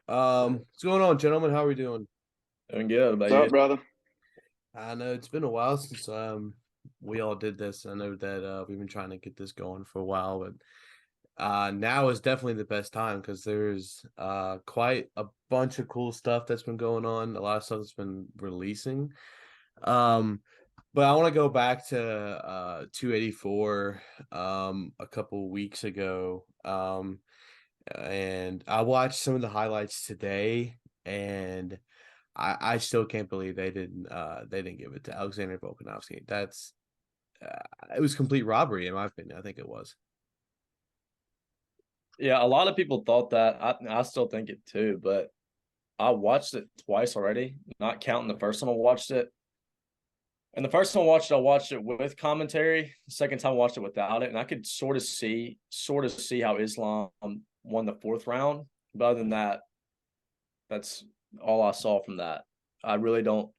What's going on, gentlemen? How are we doing? Doing good. How about What's you? up, brother? I know it's been a while since we all did this. I know that we've been trying to get this going for a while, but now is definitely the best time because there's quite a bunch of cool stuff that's been going on, a lot of stuff that's been releasing. Um, but I want to go back to 284 a couple weeks ago. And I watched some of the highlights today, and I still can't believe they didn't give it to Alexander Volkanovski. That's it was complete robbery in my opinion. I think it was. Yeah, a lot of people thought that. I still think it too, but I watched it twice already, not counting the first time I watched it. And the first time I watched it with commentary. The second time I watched it without it, and I could sort of see how Islam won the fourth round. But other than that, that's all I saw from that. I really don't.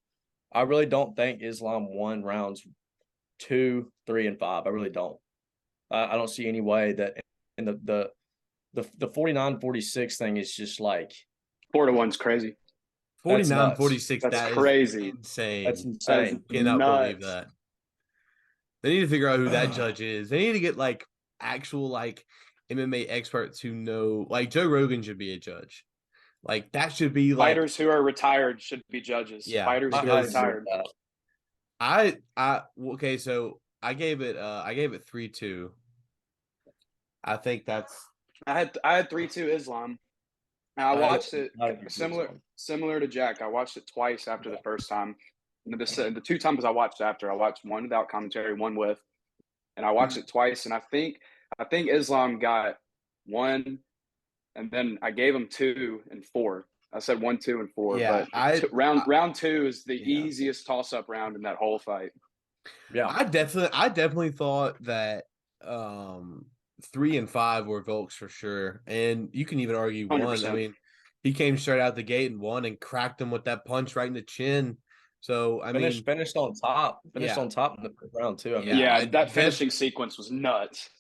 I really don't think Islam won rounds 2, 3, and 5. I really don't. I don't see any way that in the 49-46 thing is just like 4-1's crazy. that's 49 nuts. 46. That's That is crazy. That's insane. That is insane. Cannot believe nuts. that. They need to figure out who that I judge is. They need to get like actual like MMA experts who know, like Joe Rogan should be a judge. Like that should be like, Fighters who are retired should be judges. yeah, Fighters who are I agree because with retired. that. I okay, so I gave it 3-2. I think that's I had 3-2 Islam. And I I watched it I agree with similar to Jack. I watched it twice after the first time. And the two times I watched after, I watched one without commentary, one with, and I watched it twice. And I think Islam got one, and then I gave him 2 and 4. I said 1, 2, and 4, yeah, but round two is the yeah. easiest toss up round in that whole fight. Yeah, I definitely thought that 3 and 5 were Volk's for sure. And you can even argue Hundred one. I percent. mean, he came straight out the gate and won and cracked him with that punch right in the chin. So I mean, finished on top. Finished yeah, on top in the first round too. I yeah. mean, Yeah, that finishing sequence was nuts.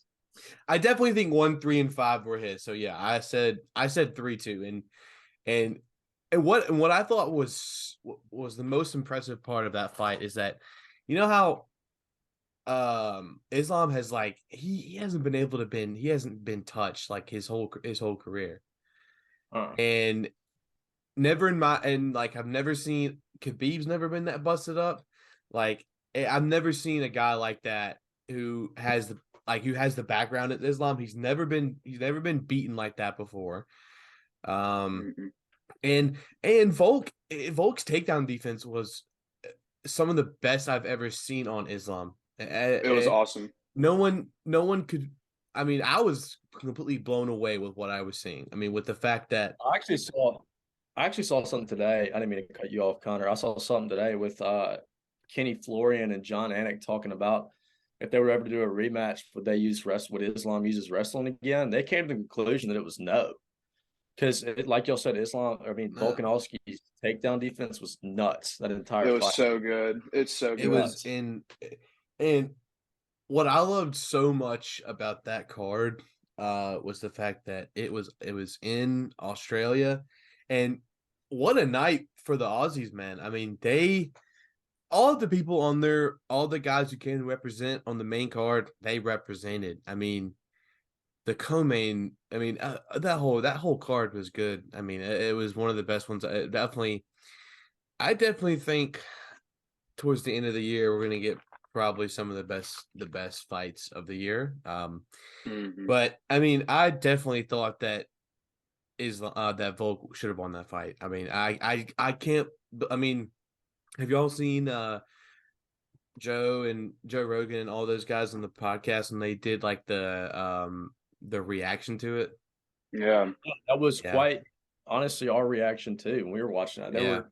I definitely think 1, 3, and 5 were his. So yeah, I said 3-2, and what I thought was the most impressive part of that fight is that you know how Islam has like he hasn't been touched like his whole career, uh, and never in my and like I've never seen Khabib's never been that busted up. Like I've never seen a guy like that who has the background at Islam. He's never been beaten like that before. Um Mm-mm. and Volk's takedown defense was some of the best I've ever seen on Islam. It was awesome. No one could. I mean, I was completely blown away with what I was seeing. I mean, with the fact that I actually saw I actually saw something today. I didn't mean to cut you off, Connor. I saw something today with Kenny Florian and John Anik talking about if they were ever to do a rematch, would they use would Islam uses wrestling again? They came to the conclusion that it was no. Because like y'all said, no, Volkanovski's takedown defense was nuts that It entire was fight. so good. It's so it good. was Nuts. in and what I loved so much about that card was the fact that it was in Australia, and what a night for the Aussies, man. I mean, they all of the people on there, all the guys who came to represent on the main card, they represented. I mean, the co-main, I mean, that whole card was good. I mean, it was one of the best ones. I definitely think towards the end of the year we're gonna get probably some of the best fights of the year. Hmm. But I mean, I definitely thought that Volk should have won that fight. I mean, I can't. I mean, have y'all seen Joe Rogan and all those guys on the podcast, and they did like the reaction to it? Yeah. That was Yeah, quite honestly our reaction too when we were watching that. yeah.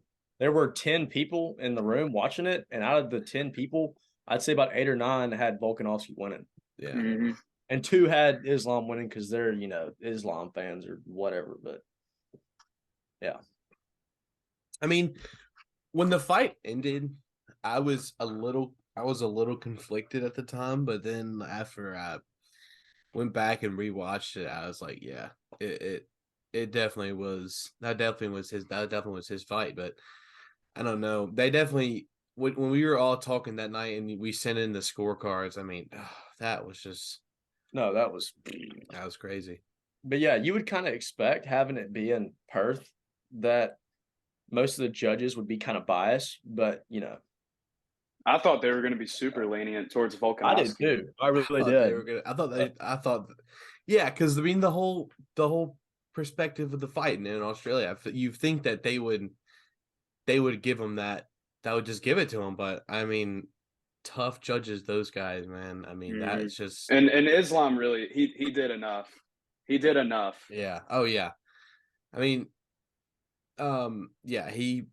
There were 10 people in the room watching it, and out of the 10 people, I'd say about 8 or 9 had Volkanovski winning. Yeah. Hmm. And 2 had Islam winning because they're, Islam fans or whatever. But yeah. I mean, when the fight ended, I was a little conflicted at the time, but then after I went back and rewatched it, I was like, yeah, it it definitely was. That definitely was his. That definitely was his fight. But I don't know. They definitely when we were all talking that night and we sent in the scorecards. I mean, that was just No, that was crazy. But yeah, you would kind of expect having it be in Perth that most of the judges would be kind of biased, but I thought they were going to be super lenient towards I did Volkanovski. too. I really Thought they did. were gonna. I thought, yeah, because I mean the whole perspective of the fight in Australia. You think that they would give him that. That would just give it to him, but I mean, tough judges, those guys, man. I mean, Mhm. that's just And Islam really he did enough. He did enough. yeah. Oh yeah. I mean, yeah. He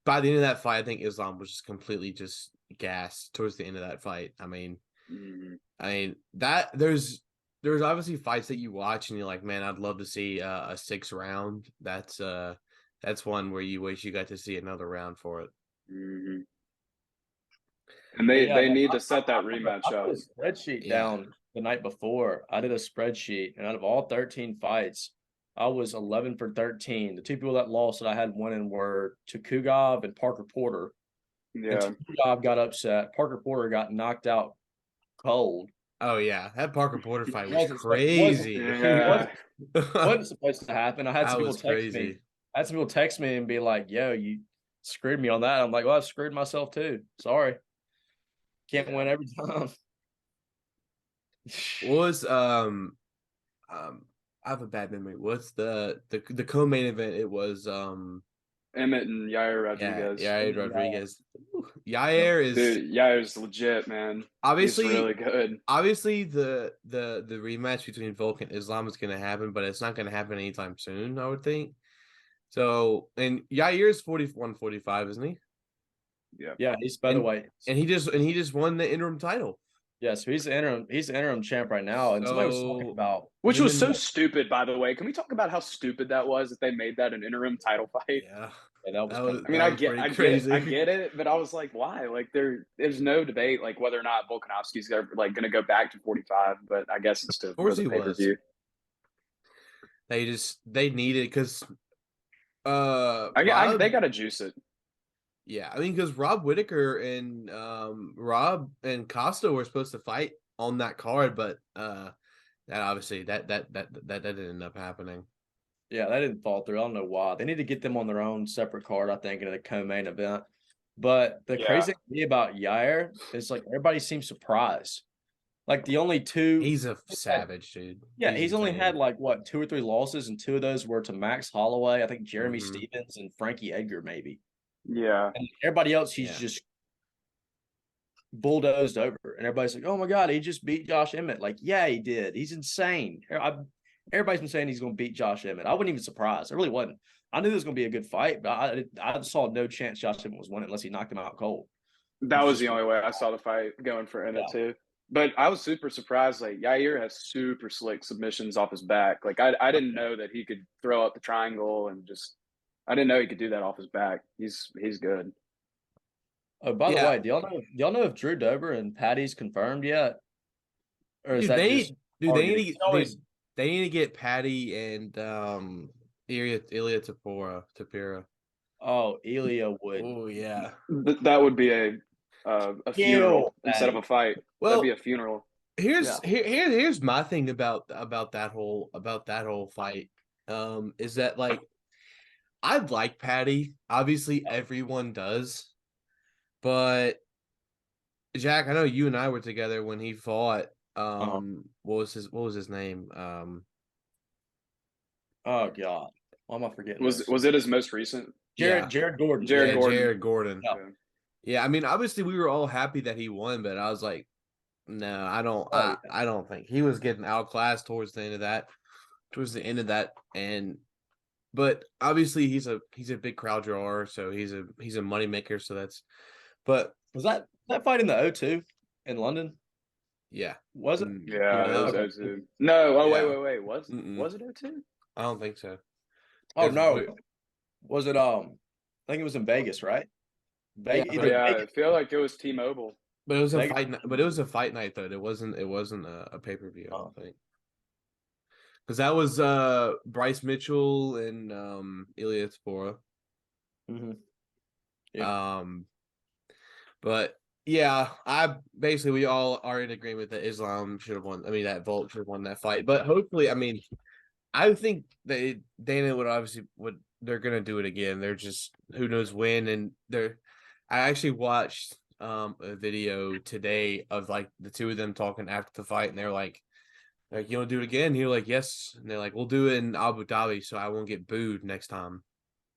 by the end of that fight, I think Islam was just completely just gassed towards the end of that fight. Mhm. I mean that there's obviously fights that you watch and you're like, man, I'd love to see a 6 round. That's one where you wish you got to see another round for it. Mhm. And But yeah, they man, need to set that I rematch put up. a spreadsheet Yeah. down the night before. I did a spreadsheet, and out of all 13 fights, I was 11 for 13. The two people that lost that I had winning were Tukugov and Parker Porter. And Yeah. Tukugov got upset. Parker Porter got knocked out cold. Oh yeah, that Parker Porter It fight was wasn't supposed it wasn't crazy. it Yeah. wasn't supposed to happen. I had That some people was text me. crazy. I had some people text me and be like, "Yo, you screwed me on that." I'm like, "Well, I screwed myself too. Sorry. Can't win Yeah. every time." What was I have a bad memory. What's the co-main event? It was Emmett and Yair yeah, Rodriguez. Yair Yeah. Rodriguez. Yep. Yair is Dude, Yair's legit, man. He's obviously really good. the rematch between Volk and Islam is going to happen, but it's not going to happen anytime soon, I would think. So, and Yair is 41-45, isn't he? Yeah. Yeah, he's And featherweight. he just won the interim title. Yeah, so he's the interim champ right now. And somebody was talking So about Which him was and so stupid, by the way. Can we talk about how stupid that was that they made that an interim title fight? yeah, yeah, that was kind of I mean, that was pretty I crazy. get it, but I was like, why? Like, there's no debate like whether or not Volkanovski's like going to go back to 45, but I guess it's Of for course the he pay per was. view. They needed because They Rob, got to juice it. yeah, I mean because Rob Whitaker and Rob and Costa were supposed to fight on that card, but that obviously that didn't end up happening. yeah, that didn't fall through. I don't know why. They need to get them on their own separate card, I think, in the co-main event. But the Yeah, crazy thing about Yair is like everybody seems surprised. Like the only two He's a savage, dude. yeah, He's he's only had insane. like what 2 or 3 losses, and 2 of those were to Max Holloway, I think Jeremy Hmm. Stevens, and Frankie Edgar, maybe. yeah. And everybody else, he's Yeah. just bulldozed over. And everybody's like, "Oh my god, he just beat Josh Emmett." Like, yeah, he did. He's insane. Everybody's been saying he's going to beat Josh Emmett. I wasn't even surprised. I really wasn't. I knew it was going to be a good fight, but I saw no chance Josh Emmett was winning unless he knocked him out cold. That It's was just the only way I saw the fight going for yeah. Emmett too. But I was super surprised. Like Yair has super slick submissions off his back. Like I didn't know that he could throw up the triangle and just. I didn't know he could do that off his back. He's good. Oh, by the Yeah, way, do y'all know if Drew Dober and Patty's confirmed yet, or is dude, that just targeting? It's always they need to get Patty and Ilya Tapira. oh, Ilya would Oh yeah. That would be a kill funeral instead of Patty. a fight. That'd be Well, a funeral. Yeah. here's my thing about that whole fight. Is that like I like Patty. Obviously, everyone does, but Jack, I know you and I were together when he fought. Uh-huh. What was his name? Oh God, why am I forgetting Was this? was it his most recent? Jared Yeah, Jared Gordon. Jared yeah, Yeah. Gordon. Jared Gordon. Yeah. Yeah. Yeah, I mean, obviously we were all happy that he won, but I was like, no, I don't. Oh yeah. I don't think he was getting outclassed towards the end of that. Towards the end of that, and but obviously he's a big crowd drawer, so he's a money maker. So that's, but Was that fight in the O2 in London? yeah, Was it? Yeah, Yeah. it was no, Okay. O2. No, oh yeah, wait. mm-mm, Was it O2? I don't think so. Oh Because no. Was it I think it was in Vegas, right? yeah, Vegas, but either Yeah, I Vegas. feel like it was T-Mobile. but it was a Vegas. fight. But it was a fight night though. It wasn't a pay per view. I Oh. don't think. because that was Bryce Mitchell and Ilya Spora. Mm-hmm. Yeah. But yeah, we all are in agreement that Islam should have won. I mean, that Volk should have won that fight. But hopefully, I mean, I think that Dana they're gonna do it again. They're just who knows when, and I actually watched a video today of like the two of them talking after the fight, and they're like you want to do it again? You're like, yes, and they're like, we'll do it in Abu Dhabi, so I won't get booed next time.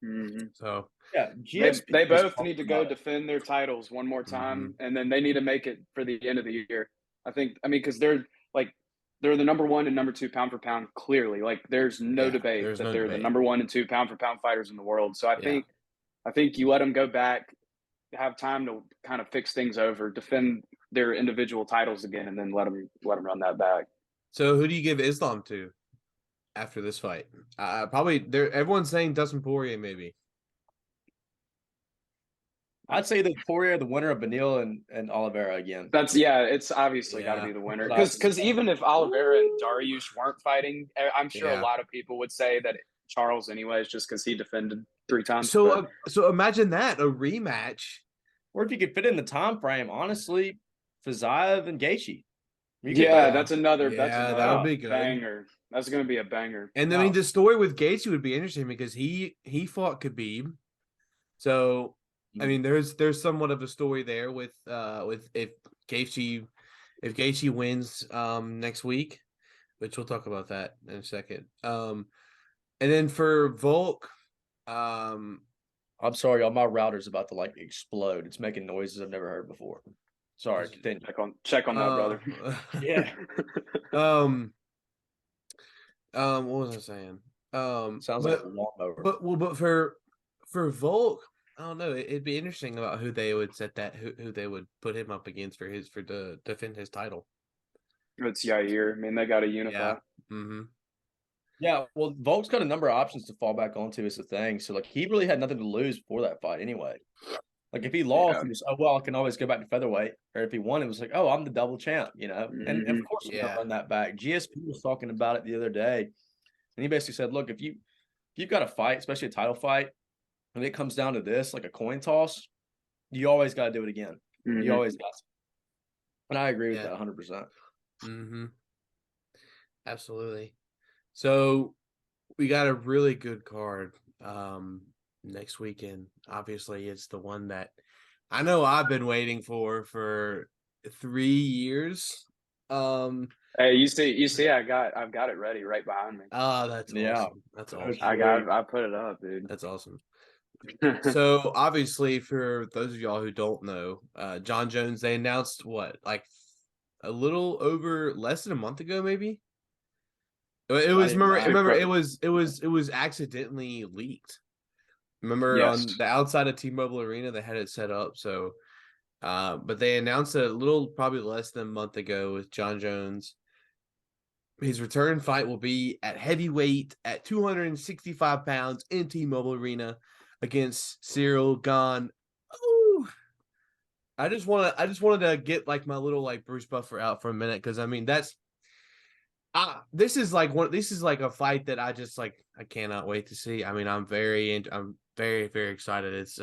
Mm-hmm. So Yeah, They GSP was both need to go defend their titles one more time, and then they need to make it for the end of the year. I mean, because they're the number 1 and number 2 pound for pound. Clearly, like there's no debate there's that no they're the debate. number 1 and 2 pound for pound fighters in the world. So I think you let them go back, have time to kind of fix things over, defend their individual titles again, and then let them run that back. So who do you give Islam to after this fight? Probably everyone's saying Dustin Poirier, maybe. I'd say the Poirier, the winner of Beneil and Oliveira again. It's obviously got to be the winner, because even if Oliveira and Dariush weren't fighting, I'm sure a lot of people would say that Charles anyways, just because he defended 3 times. So imagine that, a rematch. Or if you could fit in the time frame, honestly, Fiziev and Gaethje. That's another that would be good. Banger. That's going to be a banger. And I mean, the story with Gaethje would be interesting because he fought Khabib. So I mean, there's somewhat of a story there with if Gaethje wins next week, which we'll talk about that in a second. And then for Volk, I'm sorry, y'all. My router's about to like explode. It's making noises I've never heard before. Sorry, continue. Check on that, brother. Yeah. What was I saying? Sounds like a lawnmower. But for Volk, I don't know. It'd be interesting about who they would who they would put him up against to defend his title. It's Yair. I mean, they got to unify. Yeah. Mm-hmm. Yeah, well, Volk's got a number of options to fall back onto is the thing. So, like, he really had nothing to lose before that fight anyway. Like, if he lost, he was, I can always go back to featherweight. Or if he won, it was like, I'm the double champ, you know? And of course, we're going to run that back. GSP was talking about it the other day. And he basically said, look, if you've got a fight, especially a title fight, and it comes down to this, like a coin toss, you always got to do it again. You always got to. And I agree with that 100%. Mm-hmm. Absolutely. So we got a really good card next weekend. Obviously, it's the one that I know I've been waiting for 3 years. Hey, you see, I've got it ready right behind me. Oh, that's awesome. That's awesome. I put it up, dude. That's awesome. So obviously, for those of y'all who don't know, John Jones, they announced like a little over less than a month ago, maybe. It was it was accidentally leaked. Remember on the outside of T-Mobile Arena, they had it set up. So, but they announced it a little, probably less than a month ago with John Jones. His return fight will be at heavyweight at 265 pounds in T-Mobile Arena against Cyril Gane. Ooh. I just wanted to get like my little like Bruce Buffer out for a minute because I mean this is like a fight that I just like I cannot wait to see. I mean I'm very very excited. It's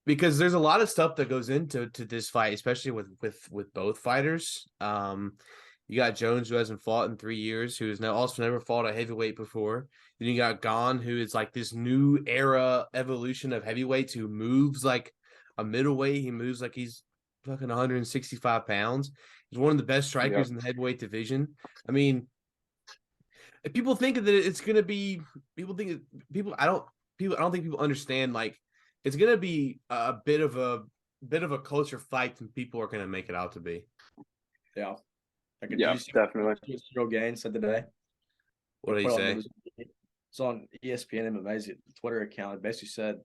because there's a lot of stuff that goes into this fight, especially with both fighters. You got Jones, who hasn't fought in 3 years, who has now also never fought a heavyweight before. Then you got Gane, who is like this new era evolution of heavyweights, who moves like a middleweight. He moves like he's fucking 165 pounds. He's one of the best strikers in the heavyweight division. I mean, if people think that it's gonna be, I don't think people understand like it's gonna be a bit of a closer fight than people are gonna make it out to be. Yeah. Definitely. Cyril Gane said today. What did he say? It's on ESPN MMA's Twitter account. It basically said,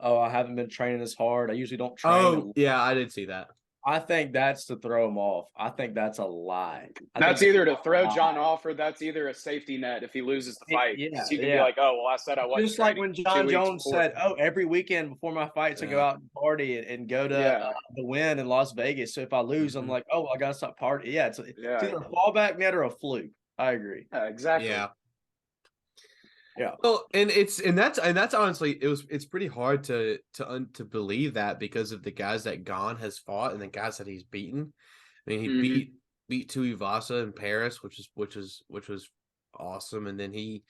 I haven't been training as hard. I usually don't train. Oh, yeah, I did see that. I think that's to throw him off. I think that's a lie. That's either to throw John off or that's either a safety net if he loses the fight. He can be like, I said I wasn't. Just like when John Jones said, every weekend before my fights, I go out and party and go to the Win in Las Vegas. So if I lose, I'm like, I got to stop partying. Yeah, it's either a fallback net or a fluke. I agree. Yeah, exactly. Yeah. Yeah. Well, and that's honestly it's pretty hard to believe that because of the guys that Gon has fought and the guys that he's beaten. I mean, he beat Tuivasa in Paris, which was awesome, and then he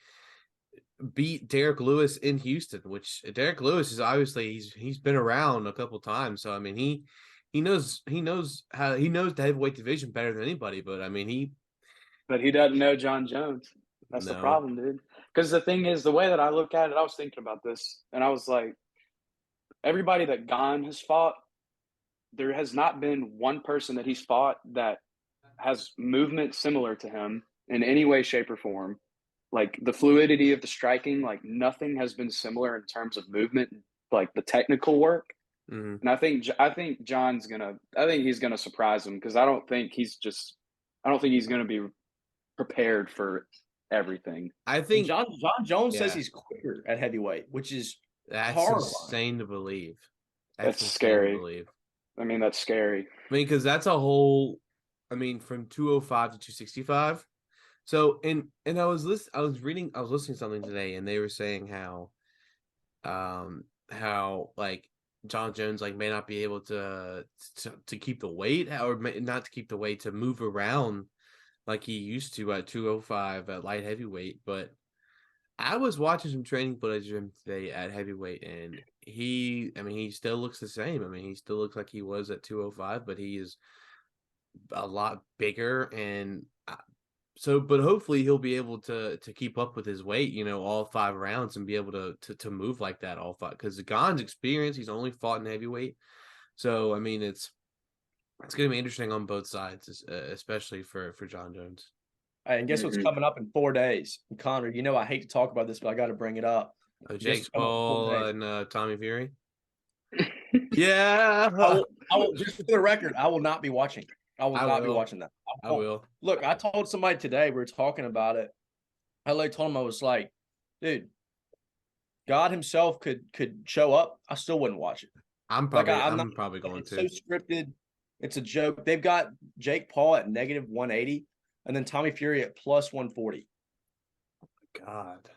beat Derek Lewis in Houston, which Derek Lewis is obviously he's been around a couple times, so I mean he knows the heavyweight division better than anybody, but I mean But he doesn't know John Jones. That's the no. problem, dude. Because the thing is, the way that I look at it, I was thinking about this, and I was like, everybody that Gon has fought, there has not been one person that he's fought that has movement similar to him in any way, shape, or form. Like the fluidity of the striking, like nothing has been similar in terms of movement, like the technical work. Mm-hmm. And I think he's gonna surprise him because I don't think he's gonna be prepared for everything. I And think John Jones says yeah. he's quicker at heavyweight, which is That's horrifying. insane to believe. That's insane scary. to believe. I mean, that's scary. I mean, because that's a whole. I mean, from 205 to 265. So, and I was listening to something today, and they were saying how like John Jones like may not be able to keep the weight, or not to keep the weight to move around like he used to at 205 at light heavyweight, but. I was watching some training footage of him today at heavyweight, and he still looks the same. I mean, he still looks like he was at 205, but he is a lot bigger. And but hopefully he'll be able to keep up with his weight, all 5 rounds and be able to move like that all 5. Because Gon's experience, he's only fought in heavyweight. So, I mean, it's going to be interesting on both sides, especially for John Jones. And guess what's coming up in 4 days? And Connor, I hate to talk about this, but I got to bring it up. Jake Paul and Tommy Fury. Yeah. I will just for the record, I will not be watching. I will not be watching that. I will. Look, I told somebody today, we were talking about it. I told him, I was like, dude, God himself could show up. I still wouldn't watch it. I'm probably going to. It's so scripted. It's a joke. They've got Jake Paul at -180 and then Tommy Fury at +140. God.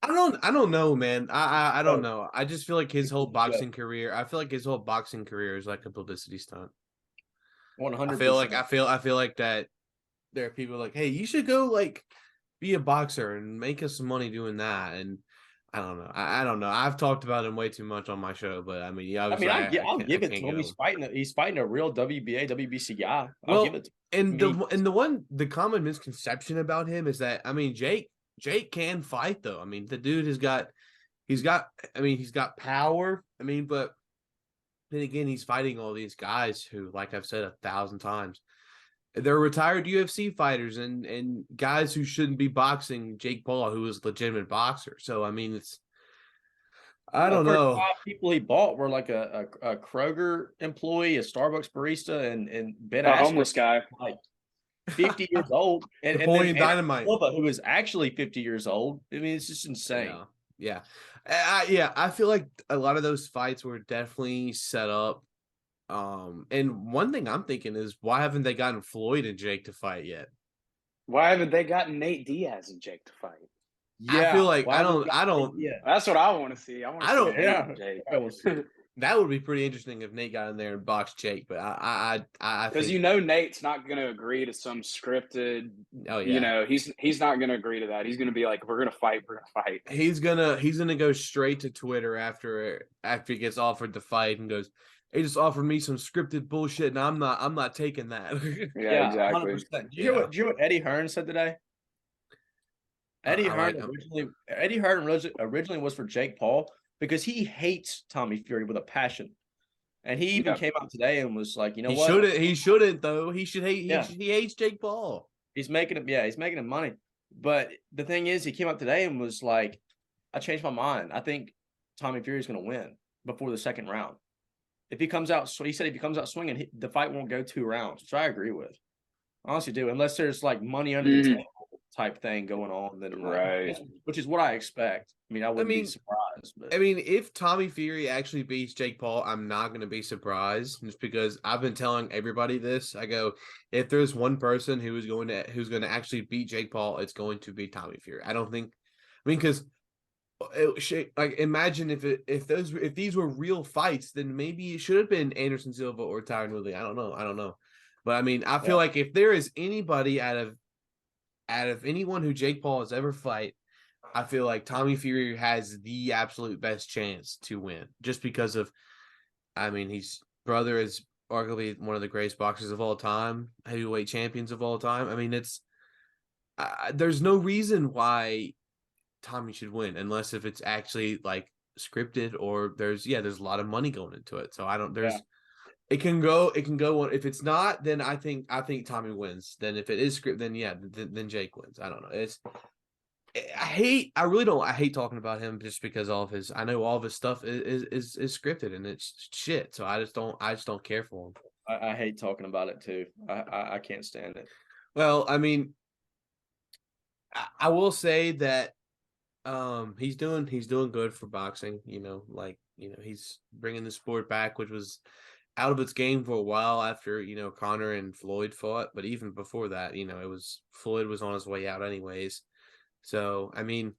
I don't know, man. I don't know. I just feel like his whole boxing career. I feel like his whole boxing career is like a publicity stunt. 100%. I feel like that. There are people like, hey, you should go like be a boxer and make us some money doing that. And I don't know. I don't know. I've talked about him way too much on my show, but I mean, yeah. I'll give it to him. He's fighting a real WBA, WBC guy. I'll give it to him. The common misconception about him is that Jake can fight though. I mean, the dude he's got power. I mean, but then again, he's fighting all these guys who, like I've said 1,000 times, they're retired UFC fighters and guys who shouldn't be boxing Jake Paul, who is a legitimate boxer. So I mean, I don't know. 5 people he bought were like a Kroger employee, a Starbucks barista, and Ben Askren, homeless guy, like 50 years old, and Napoleon Dynamite, who is actually 50 years old. I mean, it's just insane. Yeah. I feel like a lot of those fights were definitely set up. And one thing I'm thinking is, why haven't they gotten Floyd and Jake to fight yet? Why haven't they gotten Nate Diaz and Jake to fight? Yeah, I feel like I don't. Yeah, that's what I want to see. That would be pretty interesting if Nate got in there and boxed Jake, but I because Nate's not going to agree to some scripted. Oh yeah, he's not going to agree to that. He's going to be like, we're going to fight. He's gonna go straight to Twitter after he gets offered the fight and goes, "They just offered me some scripted bullshit, and I'm not taking that." Yeah, exactly. 100%. Did you hear what Eddie Hearn said today? Eddie Hearn originally was for Jake Paul because he hates Tommy Fury with a passion, and he even came out today and was like, "You know what? He shouldn't though. He should hate. He hates Jake Paul. He's making him. Yeah, he's making him money. But the thing is, he came out today and was like, I changed my mind. I think Tommy Fury is going to win before the second round. If he comes out, so he said if he comes out swinging, the fight won't go 2 rounds, which I agree with. I honestly do, unless there's like money under the table type thing going on, then right, which is what I expect. I mean, I wouldn't be surprised. surprised. But I mean, if Tommy Fury actually beats Jake Paul, I'm not going to be surprised, just because I've been telling everybody this. I go, if there's one person who's going to actually beat Jake Paul, it's going to be Tommy Fury. I don't think. I mean, because like, imagine if these were real fights, then maybe it should have been Anderson Silva or Tyron Woodley. I don't know. But I mean, I feel like if there is anybody out of anyone who Jake Paul has ever fight, I feel like Tommy Fury has the absolute best chance to win, just because of, I mean, his brother is arguably one of the greatest boxers of all time, heavyweight champions of all time. I mean, there's no reason why Tommy should win, unless if it's actually like scripted, or there's a lot of money going into it. So I don't, it can go on. If it's not, then I think Tommy wins. Then if it is scripted, then Jake wins. I don't know. I hate talking about him, just because I know all of his stuff is scripted and it's shit. So I just don't care for him. I hate talking about it too. I can't stand it. Well, I mean, I will say that he's doing good for boxing. He's bringing the sport back, which was out of its game for a while after Conor and Floyd fought. But even before that, Floyd was on his way out anyways. So I mean,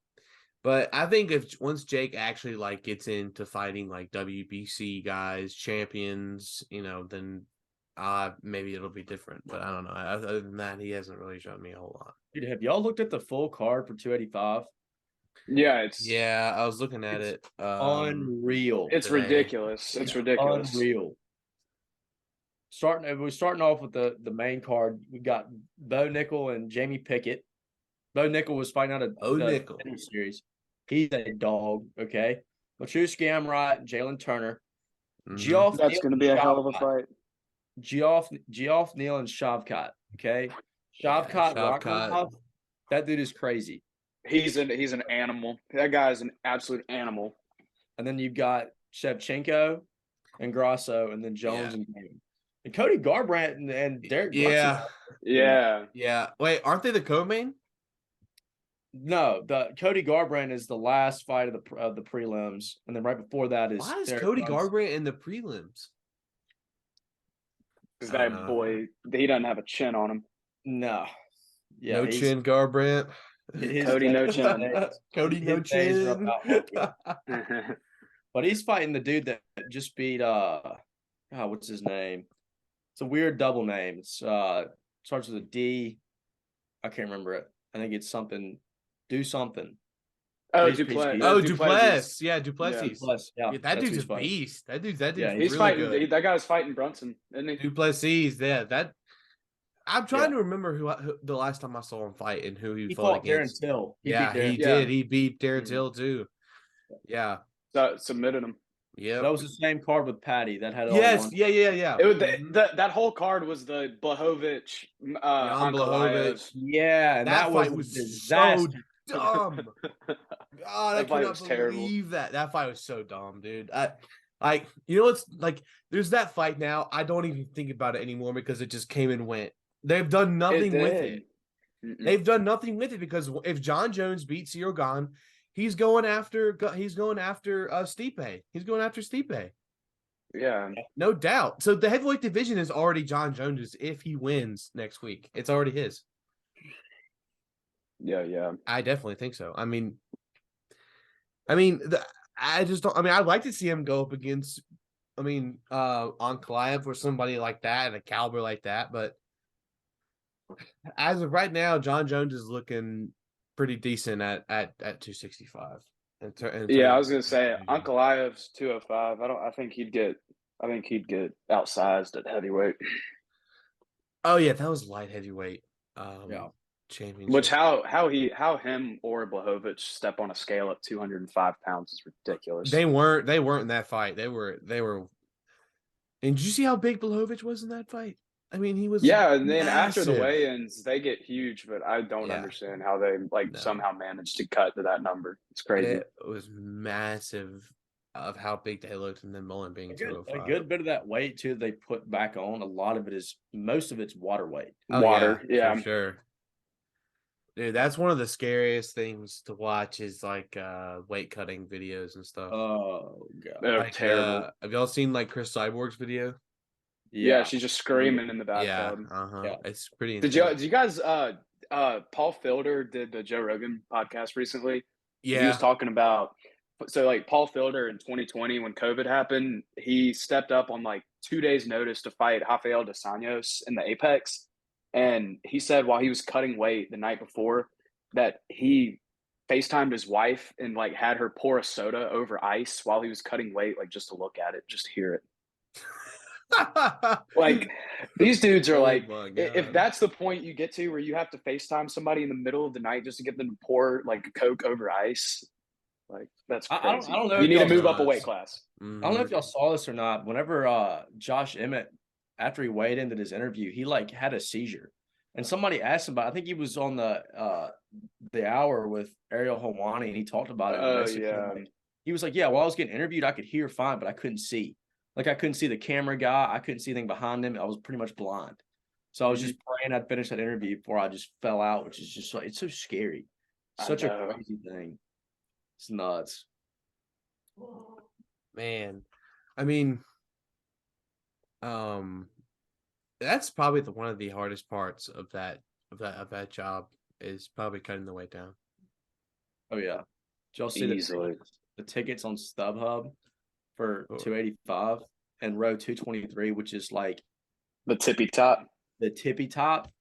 but I think once Jake actually like gets into fighting like WBC guys, champions, then maybe it'll be different. But I don't know. Other than that, he hasn't really shown me a whole lot. Dude, have y'all looked at the full card for 285? Yeah, I was looking at it. Unreal. It's today. ridiculous. It's ridiculous. Unreal. We're starting off with the main card. We got Bo Nickel and Jamie Pickett. Bo Nickel was fighting out of the series. He's a dog, okay? Machuski Amrot and Jalen Turner. Mm-hmm. That's going to be a hell of a fight. Geoff Neal and Shavkat, okay? Shavkat, that dude is crazy. He's an animal. That guy is an absolute animal. And then you've got Shevchenko and Grasso, and then Jones and Green. And Cody Garbrandt and Derek Brunson. Yeah. Wait, aren't they the co-main? No, the Cody Garbrandt is the last fight of the prelims, and then right before that is. Why is Derek Cody Brunson. Garbrandt in the prelims? Because that boy, he doesn't have a chin on him. No. Yeah, no chin, Garbrandt. Cody no chin. Cody no chin. But he's fighting the dude that just beat what's his name? It's a weird double name. It's starts with a D. I can't remember it. I think it's something. Do something. Oh, Duplessis. Duplessis. Yeah, Duplessis. Yeah, that dude's a beast. That dude's he's really fighting. good. That guy's fighting Brunson, isn't he? Duplessis. Yeah, I'm trying to remember who the last time I saw him fight and who he fought against. Darren Till. He did. He beat Darren Till too. Yeah. So submitted him. Yeah. That was the same card with Patty. That had Yeah. It was that whole card was the Blachowicz, Blachowicz. Yeah, and that fight was so dumb. God, I cannot terrible. believe that. That fight was so dumb, dude. It's like there's that fight now. I don't even think about it anymore because it just came and went. They've done nothing with it. They've done nothing with it because if John Jones beats Cyril Gane, he's going after Stipe. He's going after Stipe. Yeah, no doubt. So the heavyweight division is already John Jones's if he wins next week. It's already his. Yeah. I definitely think so. I mean, I just don't. I mean, I'd like to see him go up against. Ankalaev or somebody like that and a caliber like that, but as of right now, John Jones is looking pretty decent at 265. I was gonna say Ankalaev's 205. I think he'd get outsized at heavyweight. Oh yeah, that was light heavyweight. Championship. Which how him or Blachowicz step on a scale at 205 pounds is ridiculous. They weren't in that fight. They were. And did you see how big Blachowicz was in that fight? I mean, he was. Yeah, and then massive. after the weigh-ins, they get huge, but I don't understand how they somehow managed to cut to that number. It's crazy. It was massive of how big they looked, and then Mullen being 205. A good bit of that weight too they put back on. A lot of it is most of it's water weight. Water, yeah. For sure. Dude, that's one of the scariest things to watch is like weight cutting videos and stuff. Oh god. They're Like terrible. have y'all seen like Chris Cyborg's video? Yeah, Yeah. she's just screaming in the Yeah, bathtub. uh-huh. Yeah. It's pretty Did you intense. did you guys Paul Fielder did the Joe Rogan podcast recently, and he was Yeah. talking about so like Paul Fielder in 2020 when COVID happened, he stepped up on like 2 days notice to fight Rafael dos Anjos in the Apex, and he said while he was cutting weight the night before that he FaceTimed his wife and like had her pour a soda over ice while he was cutting weight, like just to look at it, just to hear it. Like these dudes are Oh like, my if god. that's the point you get to where you have to FaceTime somebody in the middle of the night just to get them to pour like Coke over ice, like that's I crazy. don't know You if need to y'all move up a Nuts. weight class. I don't know Mhm. if y'all saw this or not. Whenever Josh Emmett, after he weighed into his interview, he like had a seizure. And somebody asked him about, I think he was on the hour with Ariel Helwani, and he talked about it and Oh basically yeah, like, he was like, yeah, while I was getting interviewed, I could hear fine, but I couldn't see. Like I couldn't see the camera guy, I couldn't see anything behind him. I was pretty much blind. So I was just praying I'd finish that interview before I just fell out, which is just like it's so scary. I Such a know. crazy thing. It's nuts. Man. I mean, um that's probably one of the hardest parts of that job is probably cutting the weight down. Oh yeah. Did y'all see Easily. the tickets on StubHub for Oh, 285 and row 223, which is like The tippy top. the tippy top?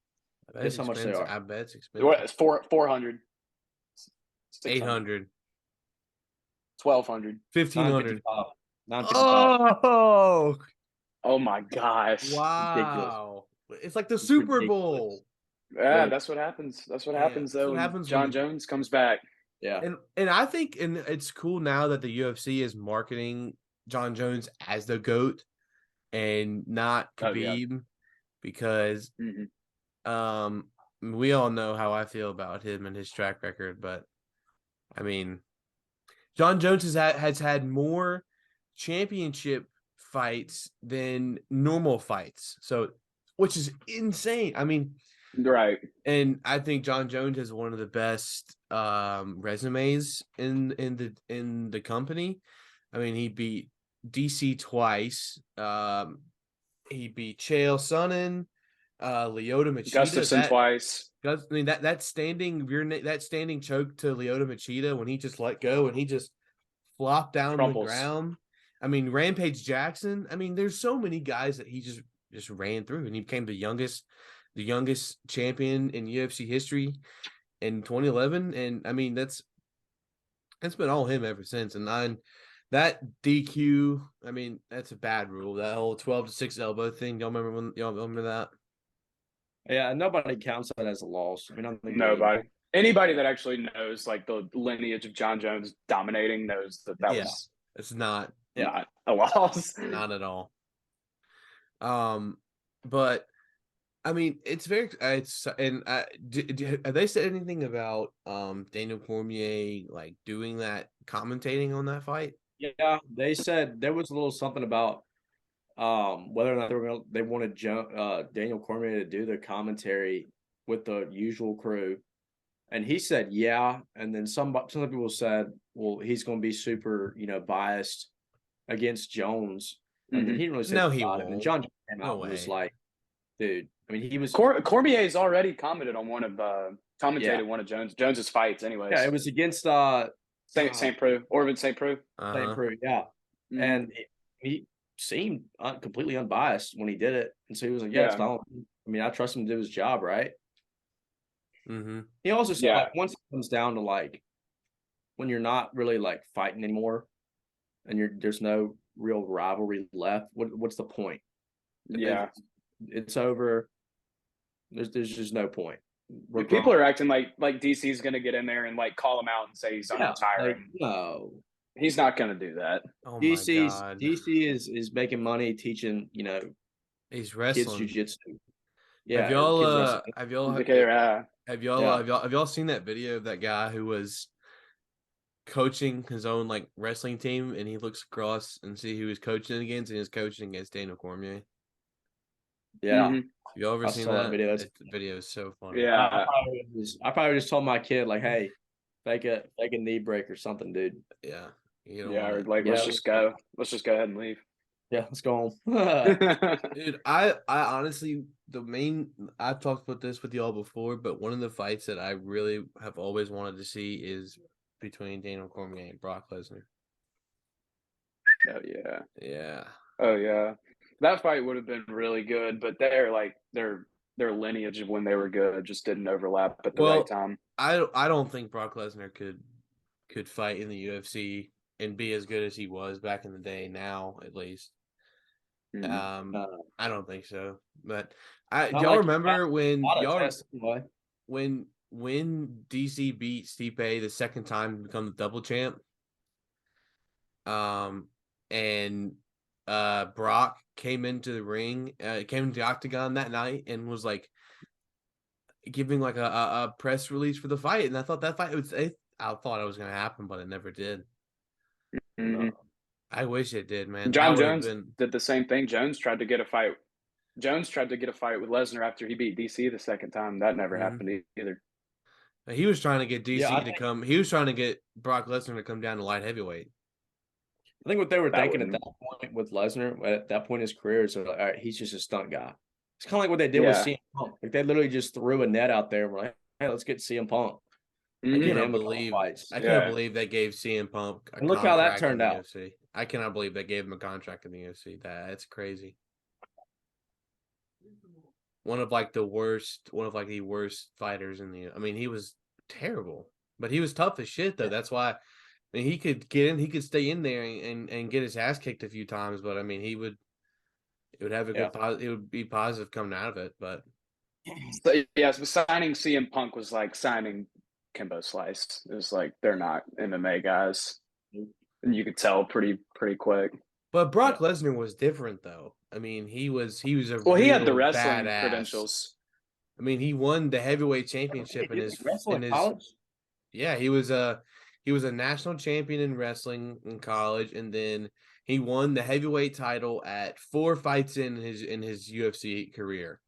I bet it's Guess how much they expensive. are? I bet it's What? expensive. It's 400, 600, 800, 1200. 1500. 955. 955. Oh, Oh my gosh. Ridiculous. wow. It's like the It's Super ridiculous. Bowl. Yeah, Right. that's what happens. That's what Yeah, happens that's though what when happens John when Jones comes back. Yeah. and I think and it's cool now that the UFC is marketing John Jones as the GOAT and not Oh yeah. Khabib because Mhm. we all know how I feel about him and his track record, but I mean John Jones has had more championship fights than normal fights. So which is insane. I mean, Right. and I think John Jones has one of the best resumes in the company. I mean, he beat DC twice. He beat Chael Sonnen, Lyoto Machida. Gustafson twice. I mean that standing that standing choke to Lyoto Machida when he just let go and he just flopped down the Crumples. ground. I mean, Rampage Jackson. I mean, there's so many guys that he just ran through, and he became the youngest champion in UFC history in 2011. And I mean, that's been all him ever since. And that DQ, I mean, that's a bad rule. That whole 12-6 elbow thing. Y'all remember that? Yeah. Nobody counts that as a loss. I mean, I don't think really Nobody. Anybody that actually knows like the lineage of John Jones dominating knows that that Yeah, was it's not not a loss. not at all. But I mean, it's very it's and have they said anything about Daniel Cormier like doing that commentating on that fight? Yeah, they said there was a little something about whether or not they wanted Daniel Cormier to do the commentary with the usual crew, and he said yeah, and then some people said, well, he's going to be super biased against Jones, and then Mhm. he didn't really say No, anything he about it. And then won't. John came No out and was way. like, dude, I mean, he was Cormier's already commented on one of yeah commentated one of Jones's fights anyways. yeah it was against St. Preux, Orvin St. Preux. St. Uh-huh. Preux, yeah, Mhm. and he seemed completely unbiased when he did it, and so he was like, yeah, it's Yeah. fine. I mean, I trust him to do his job, right? Mm-hmm. He also said, Yeah. like, once it comes down to like when you're not really like fighting anymore, and there's no real rivalry left. What's the point? Yeah. It's over. There's just no point. People are acting like DC's gonna get in there and like call him out and say he's Yeah, like retiring. no. He's not gonna do that. Oh my god. DC is making money teaching He's kids wrestling. jujitsu. Have Yeah, or y'all kids wrestling. have y'all Yeah. have y'all seen that video of that guy who was coaching his own like wrestling team and he looks across and see who he's coaching against and he's coaching against Daniel Cormier? Yeah, Mhm. You ever I seen saw that that? video. The video is so funny. Yeah. I probably just told my kid like, "Hey, fake a knee break or something, dude." Yeah, you don't Yeah, want or to. like, Yeah, let's just go ahead and leave. yeah. Let's go home. Dude, I honestly I've talked about this with y'all before, but one of the fights that I really have always wanted to see is between Daniel Cormier and Brock Lesnar. Oh yeah. Yeah. Oh yeah. That fight would have been really good, but their lineage of when they were good just didn't overlap at the right Well, time. I don't think Brock Lesnar could fight in the UFC and be as good as he was back in the day now, at least. Mhm. Uh, I don't think so. But do Not y'all like he got remember a when lot of tests anyway. when DC beat Stipe the second time to become the double champ? And Brock came into the ring, came into the octagon that night and was like giving like a press release for the fight. And I thought that fight I thought it was gonna happen, but it never did. Mhm. I wish it did, man. That John would have Jones been. did the same thing. Jones tried to get a fight with Lesnar after he beat DC the second time. That never Mhm. happened either. He was trying to get Yeah, DC to come. He was trying to get Brock Lesnar to come down to light heavyweight. I think what they were That thinking at wouldn't. that point with Lesnar, at that point in his career, is like, all right, he's just a stunt guy. It's kind of like what they did with Yeah. CM Punk. Like they literally just threw a net out there and were like, hey, let's get CM Punk. I Get Mhm. cannot him a couple believe fights. I cannot Yeah. believe they gave CM Punk a And look how that contract in turned the out. UFC. I cannot believe they gave him a contract in the UFC. That's crazy. One of the worst fighters in the. I mean, he was terrible, but he was tough as shit though. Yeah. That's why. I mean, he could get in, he could stay in there and get his ass kicked a few times, but I mean, it would have a Yeah. it would be positive coming out of it. But So, yes, but signing CM Punk was like signing Kimbo Slice. It was like they're not MMA guys, and you could tell pretty quick. Brock Yeah. Lesnar was different though. I mean, he was a Well, he had the real wrestling badass. credentials. I mean, he won the heavyweight Hey, championship didn't he wrestle in his college? yeah, he was a national champion in wrestling in college, and then he won the heavyweight title at 4 fights in his UFC career.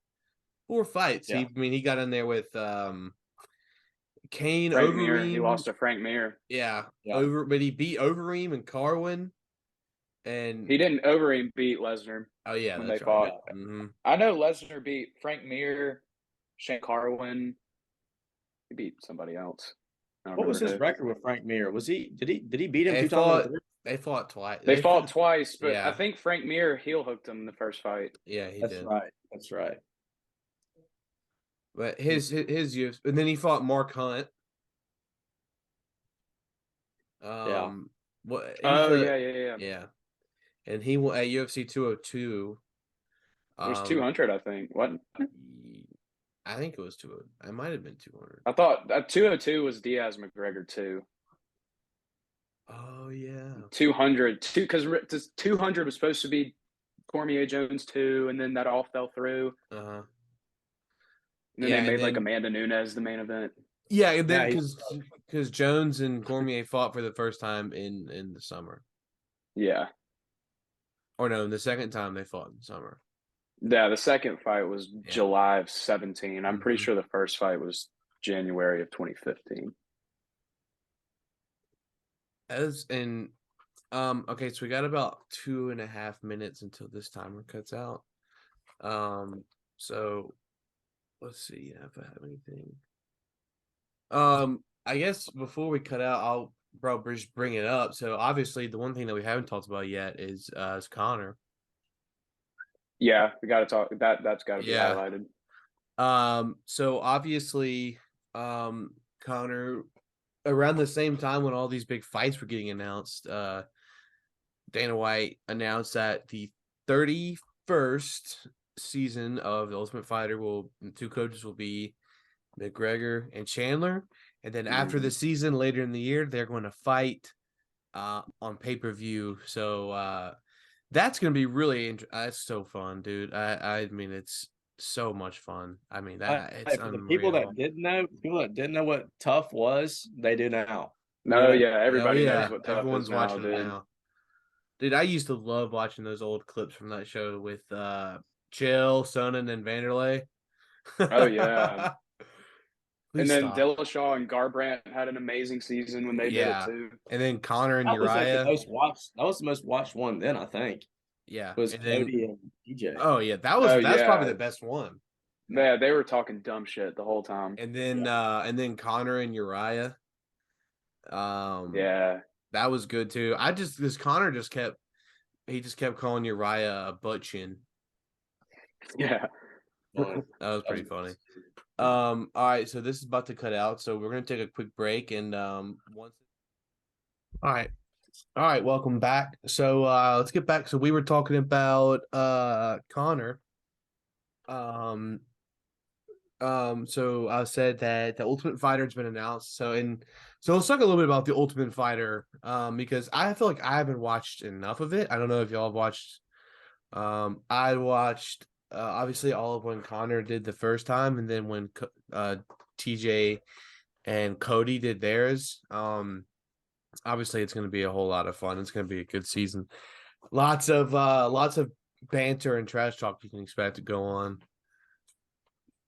4 fights. Yeah. He got in there with Kane, Frank Mir, he Overeem. lost to Frank Mir. Yeah, Yeah. but he beat Overeem and Carwin. And He didn't Overeem beat Lesnar oh yeah, when they that's right. fought. Yeah. Mm-hmm. I know Lesnar beat Frank Mir, Shane Carwin. He beat somebody else. I don't What was remember his who. record with Frank Mir? Did he beat him They 2003? fought. They fought twice. They fought twice, but I Yeah, think Frank Mir heel hooked him in the first fight. yeah, he That's did. right. That's right. But his UFC, and then he fought Mark Hunt. Yeah. What he's Oh the yeah. yeah, and he won at UFC 202. It was 200, I think. What? I think it was 200. I might have been 200. I thought 202 was Diaz McGregor too. Oh yeah. 200 because 200 was supposed to be Cormier Jones too, and then that all fell through. Uh-huh. And then Yeah, they and made like then Amanda Nunes the main event. yeah, and then Yeah. because Jones and Cormier fought for the first time in the summer. Yeah. Or no, the second time they fought in the summer. Yeah, the second fight was Yeah. July of 17. I'm pretty Mhm. sure the first fight was January of 2015. Okay, so we got about 2.5 minutes until this timer cuts out. So let's see if I have anything. I guess before we cut out, I'll just bring it up. So obviously, the one thing that we haven't talked about yet is Connor. Yeah, we got to talk that's got to be Yeah. highlighted. So obviously, Connor, around the same time when all these big fights were getting announced, Dana White announced that the 31st season of The Ultimate Fighter the two coaches will be McGregor and Chandler. And then after the season, later in the year, they're going to fight on pay-per-view. So that's going to be really interesting. That's so fun, dude. I mean, it's so much fun. I mean, it's For the unreal. people that didn't know what tough was, they do now. No, Yeah. yeah, everybody knows what tough Everyone's is now, watching it dude. now. Dude, I used to love watching those old clips from that show with Chill, Sonnen, and Vanderlei. Oh yeah. And Please then stop. Dillashaw and Garbrandt had an amazing season when they did it Yeah. too. And then Connor and That was like the Uriah. most watched. That was the most watched one then, I think. Yeah. Was And then Cody and DJ. oh yeah, Oh that's probably yeah. the best one. Yeah, they were talking dumb shit the whole time. And then Connor and Uriah. Yeah. That was good too. This Connor just kept calling Uriah a butt chin. Yeah. Funny. That was pretty funny. All right, so this is about to cut out, so we're gonna take a quick break and once. All right, welcome back. So let's get back. So we were talking about Connor. So I said that the Ultimate Fighter has been announced. So let's talk a little bit about the Ultimate Fighter. Because I feel like I haven't watched enough of it. I don't know if y'all have watched. I watched obviously all of when Connor did the first time, and then when TJ and Cody did theirs. Obviously it's going to be a whole lot of fun. It's going to be a good season. Lots of banter and trash talk you can expect to go on.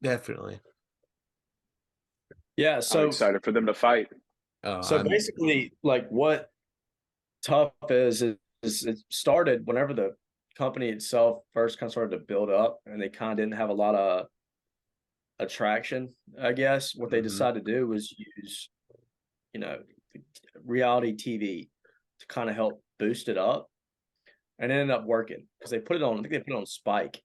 Definitely. Yeah, I'm so excited for them to fight. basically, like what Tough is it started whenever the company itself first kind of started to build up, and they kind of didn't have a lot of attraction. I guess what they decided to do was use, reality TV to kind of help boost it up, and it ended up working because they put it on. I think they put it on Spike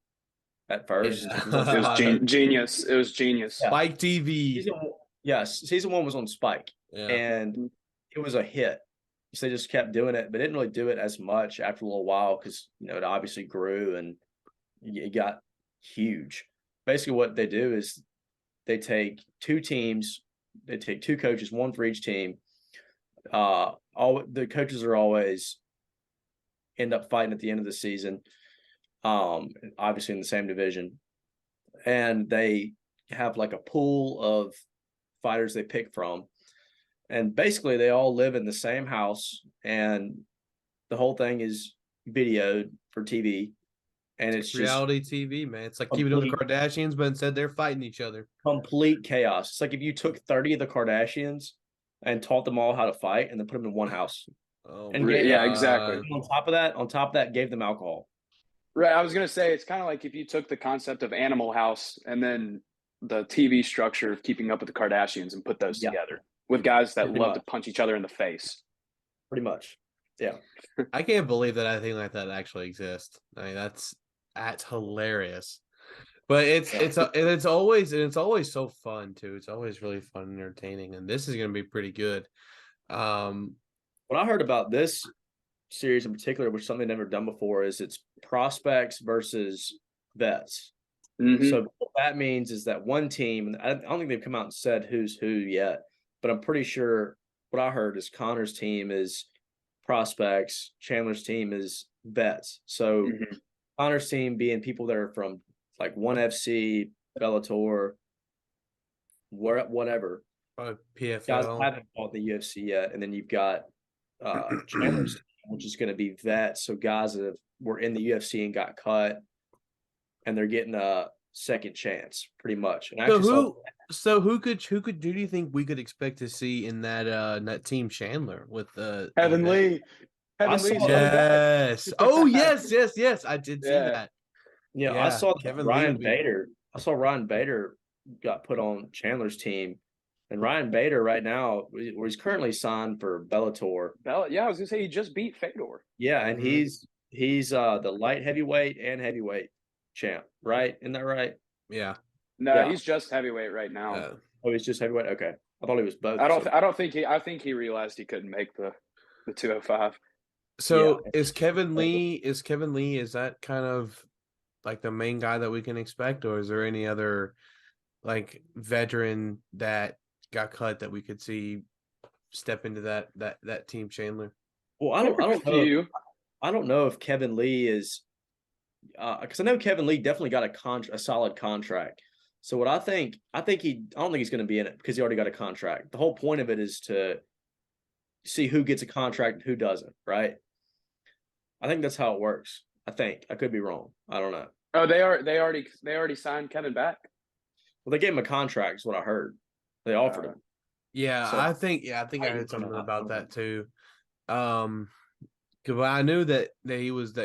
at first. Yeah. It was on It was Spike. genius. It was genius. Yeah. Spike TV. Season 1 was on Spike, Yeah. and it was a hit. So they just kept doing it, but didn't really do it as much after a little while because it obviously grew and it got huge. Basically, what they do is they take two teams, they take two coaches, one for each team. All the coaches are always end up fighting at the end of the season. Obviously in the same division, and they have like a pool of fighters they pick from, and basically they all live in the same house, and the whole thing is videoed for TV, and it's reality TV, man. It's like keeping up with the complete, Kardashians, but instead they're fighting each other. complete chaos. It's like if you took 30 of the Kardashians and taught them all how to fight, and then put them in one house. Oh, And Yeah, exactly. On top of that, gave them alcohol. Right. I was gonna say it's kind of like if you took the concept of Animal House and then the TV structure of Keeping Up with the Kardashians and put those together with guys that Pretty love much. to punch each other in the face. Pretty much. Yeah. I can't believe that a thing like that actually exists. I mean, that's hilarious. But it's always so fun too. It's always really fun and entertaining, and this is going to be pretty good. What I heard about this series in particular, which is something I've never done before, is it's prospects versus vets. Mm-hmm. So what that means is that one team, and I don't think they've come out and said who's who yet, but I'm pretty sure what I heard is Connor's team is prospects, Chandler's team is vets. So Connor's team being people that are from like ONE FC, Bellator, whatever. PFL. Guys haven't fought the UFC yet, and then you've got Chandler's team, which is going to be vets. So guys that were in the UFC and got cut, and they're getting a second chance, pretty much. And who do you think we could expect to see in that team Chandler with Kevin Lee? Yes. Oh yes. I did see that. Yeah, I saw Ryan Bader. I saw Ryan Bader got put on Chandler's team, and Ryan Bader right now, where he's currently signed for Bellator. Yeah, I was gonna say he just beat Fedor. Yeah, and he's the light heavyweight and heavyweight champ, right? Isn't that right? Yeah. No, he's just heavyweight right now. Oh, he's just heavyweight. Okay, I thought he was both. I think he realized he couldn't make the 205. So is Kevin Lee? Is that kind of like the main guy that we can expect, or is there any other like veteran that got cut that we could see step into that team Chandler? Well, I don't know if Kevin Lee is because I know Kevin Lee definitely got a solid contract. So what I don't think he's going to be in it because he already got a contract. The whole point of it is to see who gets a contract and who doesn't, right? I think that's how it works. I think I could be wrong. I don't know. Oh, they already signed Kevin back. Well, they gave him a contract. Is what I heard. They offered him. Yeah, So I think I heard something about that too. Um, 'Cause I knew that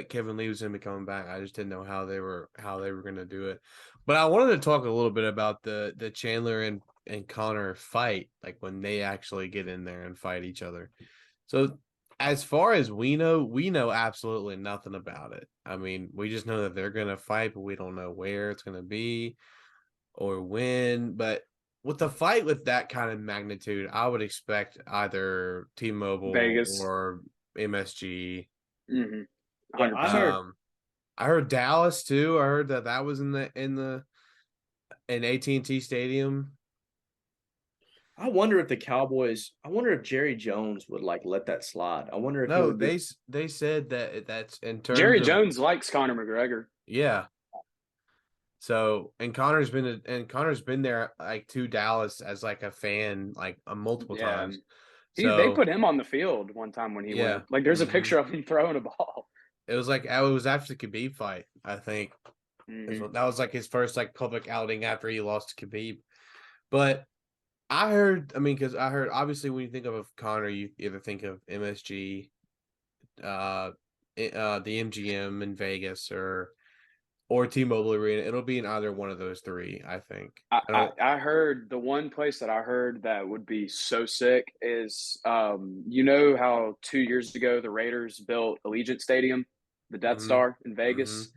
Kevin Lee was going to be coming back. I just didn't know how they were going to do it. But I wanted to talk a little bit about the Chandler and Connor fight, like when they actually get in there and fight each other. So as far as we know absolutely nothing about it. I mean, we just know that they're going to fight, but we don't know where it's going to be or when. But with the fight with that kind of magnitude, I would expect either T-Mobile Vegas. or MSG. Mm-hmm. Yeah, I heard. 100%. I heard Dallas too. I heard that was in AT&T Stadium. I wonder if the Cowboys. I wonder if Jerry Jones would like let that slide. I wonder if he No, would be. they said that's in terms Jerry of Jones likes Conor McGregor. yeah. So Connor's been there like to Dallas as like a fan like multiple Yeah. times. They So put him on the field one time when he yeah, went. Like, there's a mhm. picture of him throwing a ball. It was after the Khabib fight. I think Mm-hmm. that was like his first like public outing after he lost to Khabib. But I heard, I mean, because I heard obviously when you think of Connor, you either think of MSG, the MGM in Vegas, or T-Mobile Arena. It'll be in either one of those three, I think. I, I I, don't. I heard the one place that I heard that would be so sick is you know how 2 years ago the Raiders built Allegiant Stadium, the Death Hmm. Star in Hmm. Vegas.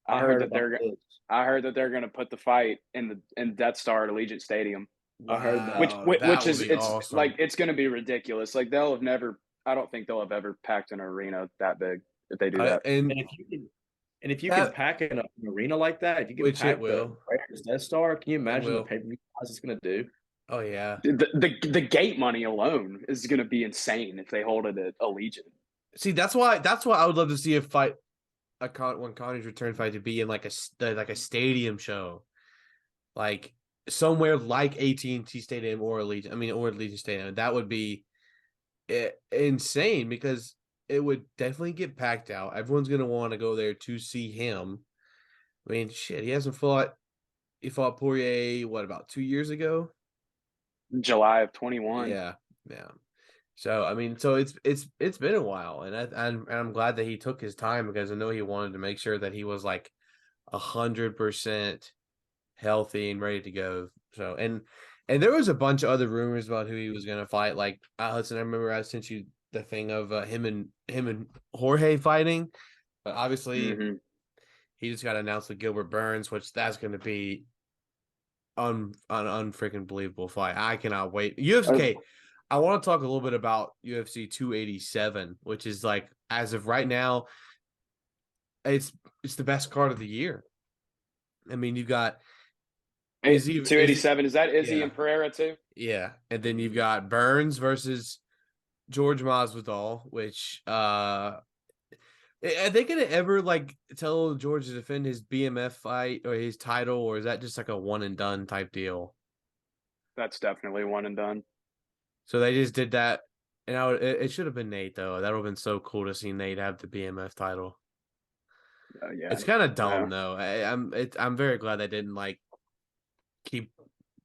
I I heard heard that about they're this. I heard that they're going to put the fight in Death Star at Allegiant Stadium, I heard that. which Wow, which, that which would is be it's like awesome. it's going to be ridiculous. Like they'll have never. I don't think they'll have ever packed an arena that big if they do that. And And if you can that pack in an arena like that, if you can which it pack the will, Raiders Death Star, can you it imagine the will. pay per view it's going to do? Oh yeah. The gate money alone is going to be insane if they hold it at Allegiant. See, that's why I would love to see a fight, when Connor's return fight to be in like a stadium show, like somewhere like AT&T Stadium or Allegiant. I mean, or Allegiant Stadium. That would be insane because it would definitely get packed out. Everyone's gonna want to go there to see him. I mean, shit, he hasn't fought. He fought Poirier what about 2 years ago? July of 21. Yeah, yeah. So I mean, so it's been a while, and I'm glad that he took his time because I know he wanted to make sure that he was like 100% healthy and ready to go. So and there was a bunch of other rumors about who he was gonna fight. Like Hudson, I remember I sent you the thing of him and Jorge fighting, but obviously Mm-hmm. he just got announced with Gilbert Burns, which that's gonna be an unfreaking believable fight. I cannot wait. UFC. Okay, I want to talk a little bit about UFC 287, which is like as of right now, it's the best card of the year. I mean, you've got is he 287. Is that Izzy yeah, and Pereira too? yeah, and then you've got Burns versus George Masvidal, which are they gonna ever like tell George to defend his BMF fight or his title, or is that just like a one and done type deal? That's definitely one and done. So they just did that, and it should have been Nate though. That would have been so cool to see Nate have the BMF title. Yeah. It's kind of No. dumb though. I'm very glad they didn't like keep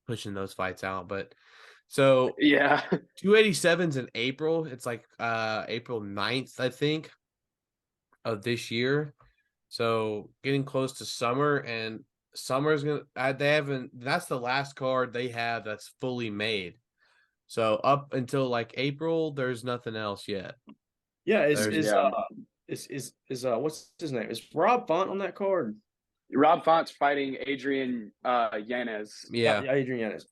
pushing those fights out. But so Yeah. 287's in April. It's like April 9th, I think, of this year. So getting close to summer, and summer's gonna they haven't that's the last card they have that's fully made. So up until like April, there's nothing else yet. Yeah, There's Yeah. is what's his name? Is Rob Font on that card? Rob Font's fighting Adrian Yanez. yeah. Yeah, Adrian Yanez.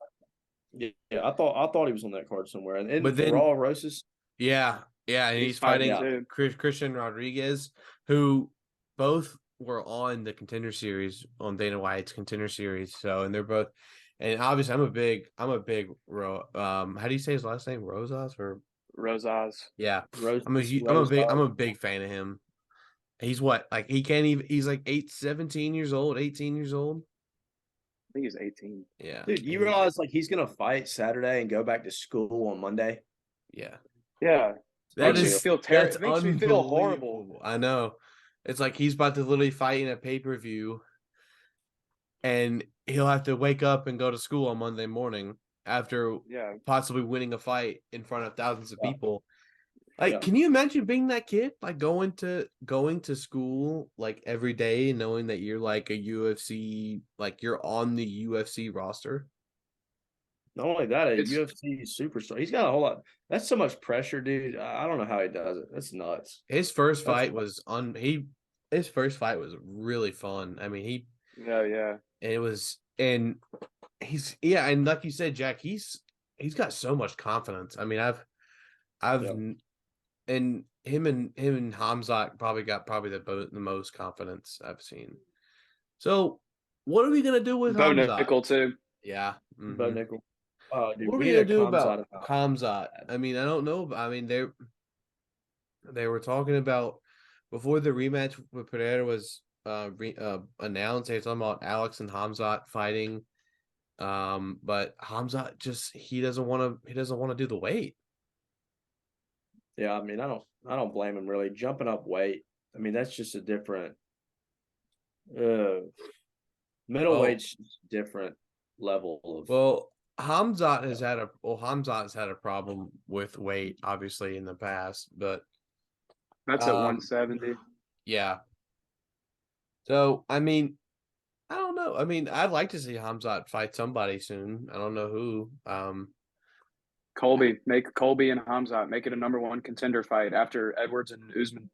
Yeah, I thought he was on that card somewhere. And But then Raw Rosas. yeah, and He's he's fighting fighting Yeah, too. Christian Rodriguez, who both were on the Contender Series, on Dana White's Contender Series. So, and they're both, and obviously, I'm a big how do you say his last name? Rosas or Rosas. yeah, Rosas. I'm a big fan of him. He's what like he can't even he's like 17 years old, 18 years old. I think he's 18. Yeah, Dude, you realize like he's gonna fight Saturday and go back to school on Monday? yeah. Yeah. That Makes me is feel that's It makes me feel horrible. unbelievable. I know. It's like he's about to literally fight in a pay-per-view and he'll have to wake up and go to school on Monday morning after Yeah. possibly winning a fight in front of thousands of people. Like, Yeah. can you imagine being that kid? Like going to school like every day, knowing that you're like a UFC, like you're on the UFC roster. Not only that, a It's UFC superstar. He's got a whole lot. That's so much pressure, dude. I don't know how he does it. That's nuts. His first That's fight was on he his first fight was really fun. I mean, yeah. it was and he's yeah, and like you said, Jack, he's got so much confidence. I mean, I've Yeah. and him and Hamzat probably got the most confidence I've seen. So, what are we gonna do with Bo Hamzat? Nickel too. Yeah. Bo Nickel. Dude, What are we we need gonna a do comms about out of Hamzat? I mean, I don't know. I mean, they were talking about before the rematch with Pereira was announced. They were talking about Alex and Hamzat fighting. But Hamzat just he doesn't want to do the weight. Yeah, I mean, I don't blame him really. Jumping up weight. I mean, that's just a different Oh, middleweight's just a different level of well, Hamzat has had a problem with weight, obviously, in the past, but That's at um 170. yeah. So I mean, I don't know. I mean, I'd like to see Hamzat fight somebody soon. I don't know who. Make Colby and Hamzat make it a #1 contender fight after Edwards and Usman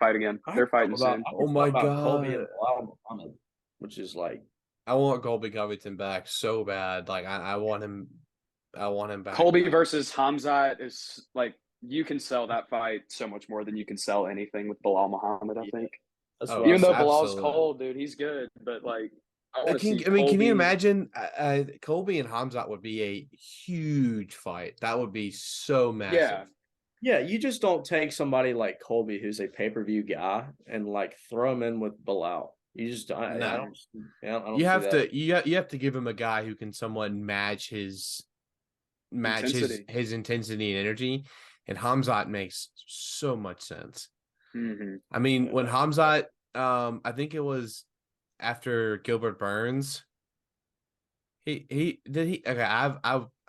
fight again. They're fighting soon. I Oh just thought my about Colby god. and Bilal Muhammad, which is like I want Colby Covington back so bad. Like I want him back. Colby versus Hamzat is like you can sell that fight so much more than you can sell anything with Bilal Muhammad, I yeah, think. that's what I Oh, Even though said. Bilal's absolutely. cold, dude, he's good. But like I want to see I mean, can you Colby. imagine? Colby and Hamzat would be a huge fight. That would be so Yeah. massive. Yeah, you just don't take somebody like Colby, who's a pay-per-view guy, and like throw him in with Bilal. You just I No, don't I don't see that. you have to give him a guy who can somewhat match Intensity. his intensity and energy, and Hamzat makes so much sense. Mm-hmm. I mean, when Yeah. Hamzat, I think it was after Gilbert Burns. He did he okay. I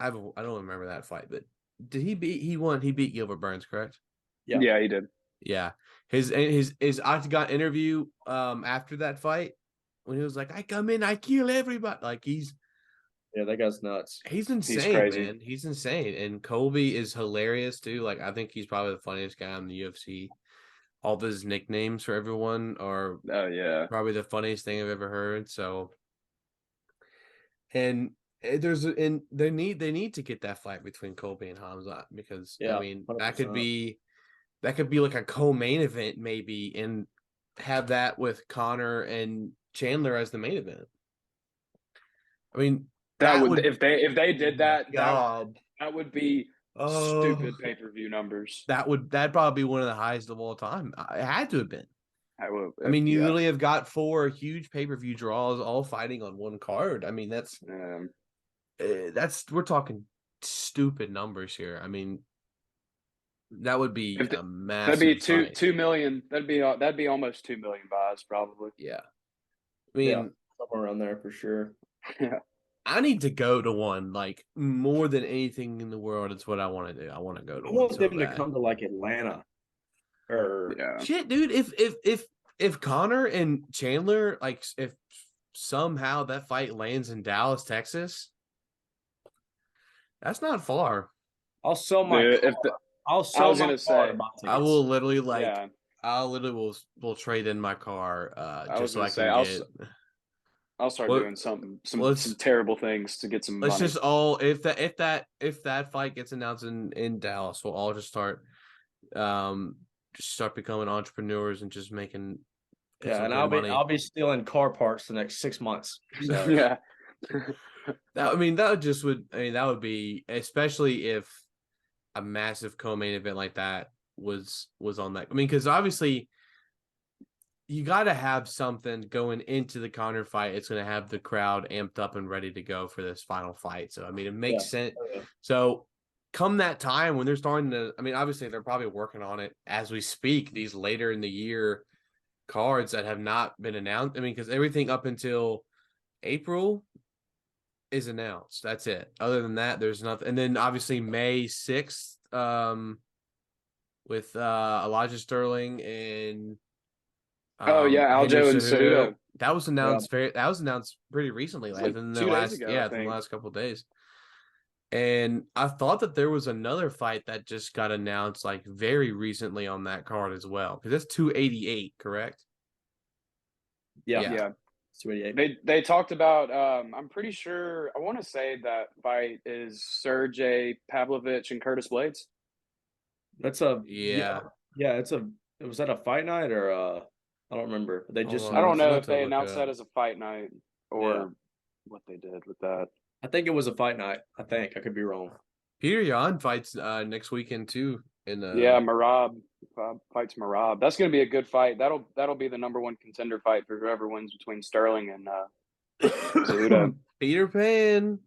don't remember that fight, but did he beat Gilbert Burns, correct? Yeah. Yeah, he did. Yeah. His Octagon interview after that fight when he was like, I come in, I kill everybody. Like Yeah, that guy's nuts. he's He's insane, crazy. man. He's insane. And Colby is hilarious too. Like I think he's probably the funniest guy in the UFC. All of his nicknames for everyone are Oh yeah. probably the funniest thing I've ever heard. So and they need to get that fight between Colby and Hamzat because I Yeah, mean 100%. that could be like a co-main event maybe and have that with Conor and Chandler as the main event. I mean That that would would if they oh did my that god. that would be Oh, stupid pay-per-view numbers. that'd probably be one of the highest of all time. It had to have been. I would, I mean, you yeah. literally have got 4 huge pay-per-view draws all fighting on one card. I mean, that's we're talking stupid numbers here. I mean, that would be If a that'd be massive two fight. 2 million. That'd be almost 2 million buys probably. Yeah. I Yeah, mean, somewhere around there for sure. Yeah. I need to go to one like more than anything in the world. It's what I want to do. I want to go to I one want so them to bad. come to like Atlanta or Yeah. Shit, dude. If Connor and Chandler like if somehow that fight lands in Dallas, Texas, that's not far. I'll sell my Dude, car. I'll I sell was my gonna car to say, buy I will tickets. literally yeah, will trade in my car I just was so gonna I say can get I'll start what doing some let's terrible things to get some let's money. just all if that fight gets announced in Dallas, we'll all um just start becoming entrepreneurs and just get Yeah, some and good money. I'll be stealing car parts the next 6 months. So Yeah. That would be especially if a massive co-main event like that was on that. I mean, because obviously you got to have something going into the Conor fight. It's going to have the crowd amped up and ready to go for this final fight. So I mean, it yeah. makes sense. Oh, yeah. So come that time when they're starting to, I mean, obviously they're probably working on it as we speak. These later in the year cards that have not been announced. I mean, because everything up until April is announced. That's it. Other than that, there's nothing. And then obviously May 6th, with Elijah Sterling and Oh yeah, Henry Aljo and Cejudo. Cejudo. That was announced pretty recently, It's like like within the 2 days last ago, I within the think. last couple of days. And I thought that there was another fight that just got announced like very recently on that card as well. Because that's 288, correct? Yeah, Yeah. Yeah. it's 288. They talked about I'm pretty sure I want to say that fight is Sergey Pavlovich and Curtis Blades. That's a Yeah. yeah. Was that a fight night or I don't remember. They Hold just I on, don't I'm know about if to they look announced up. that as a fight night or what they did with that. I think it was a fight night. I think I could be wrong. Peter Yan fights next weekend too. In Yeah, Marab fights Marab. That's going to be a good fight. That'll be the number one contender fight for whoever wins between Sterling and Cejudo. Peter Pan.